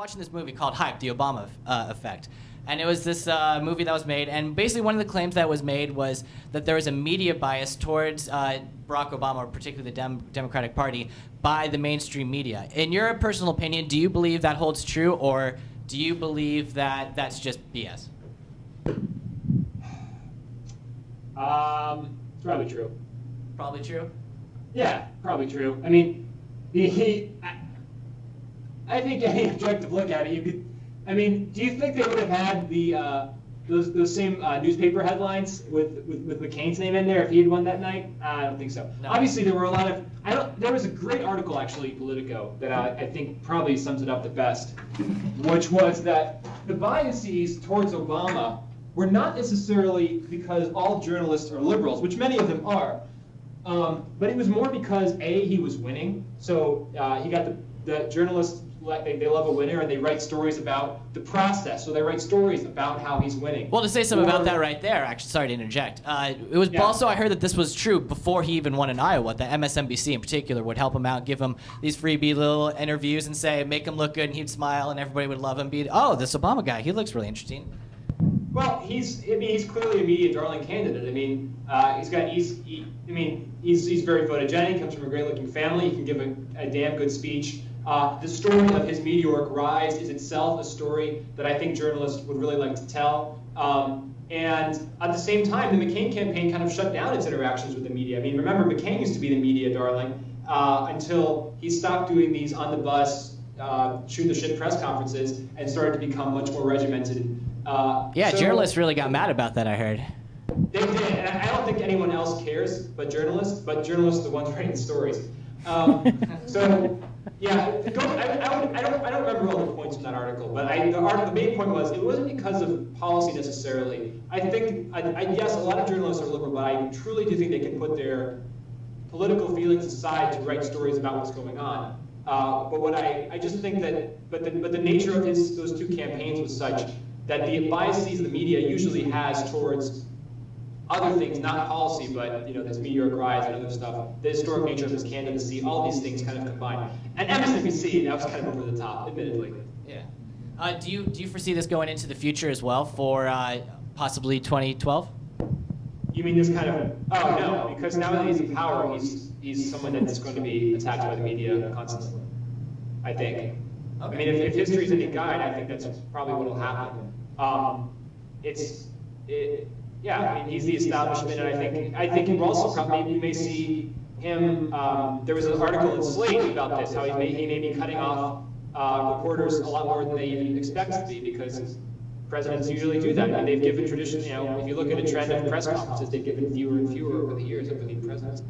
watching this movie called Hype, the Obama Effect. And it was this movie that was made, and basically one of the claims that was made was that there was a media bias towards Barack Obama, or particularly the Democratic Party, by the mainstream media. In your personal opinion, do you believe that holds true, or do you believe that that's just BS? It's probably true. Probably true? Yeah, probably true. I mean, I think any objective look at it, you could. I mean, do you think they would have had the those same newspaper headlines with McCain's name in there if he had won that night? I don't think so. No. Obviously, there were a lot of. There was a great article actually, Politico, that I think probably sums it up the best, which was that the biases towards Obama were not necessarily because all journalists are liberals, which many of them are, but it was more because he was winning, so he got the journalists. They love a winner, and they write stories about the process. So they write stories about how he's winning. Well, to say something about that right there, actually, sorry to interject. It was also, I heard that this was true before he even won in Iowa, that MSNBC in particular would help him out, give him these freebie little interviews and say, make him look good, and he'd smile, and everybody would love him. Oh, this Obama guy, he looks really interesting. Well, he's clearly a media darling candidate. I mean, he's very photogenic, comes from a great-looking family. He can give a damn good speech. The story of his meteoric rise is itself a story that I think journalists would really like to tell. And at the same time, the McCain campaign kind of shut down its interactions with the media. I mean, remember, McCain used to be the media darling until he stopped doing these on-the-bus, shoot-the-shit press conferences and started to become much more regimented. Yeah, journalists really got mad about that, I heard. They did, and I don't think anyone else cares but journalists are the ones writing stories. So, yeah, I don't remember all the points in that article, but the main point was it wasn't because of policy necessarily. I think, yes, a lot of journalists are liberal, but I truly do think they can put their political feelings aside to write stories about what's going on. But what I just think that, but the nature of those two campaigns was such that the biases the media usually has towards other things, not policy, but this meteoric rise and other stuff, the historic nature of his candidacy, all these things kind of combined. And MSNBC, that was kind of over the top, admittedly. Yeah. Do you foresee this going into the future as well for possibly 2012? You mean this kind of? Oh no, because now that he's in power, he's someone that's going to be attacked by the media constantly. I think. Okay. I mean, if history's any guide, I think that's probably what will happen. Yeah, I mean, he's the establishment, and I think you also probably you may see him. There was an article in Slate about this, how he may be cutting off reporters a lot more than they expect to be, because presidents usually do that. I mean, they've given tradition. If you look at a trend of press conferences, they've given fewer and fewer over the years of the new presidents.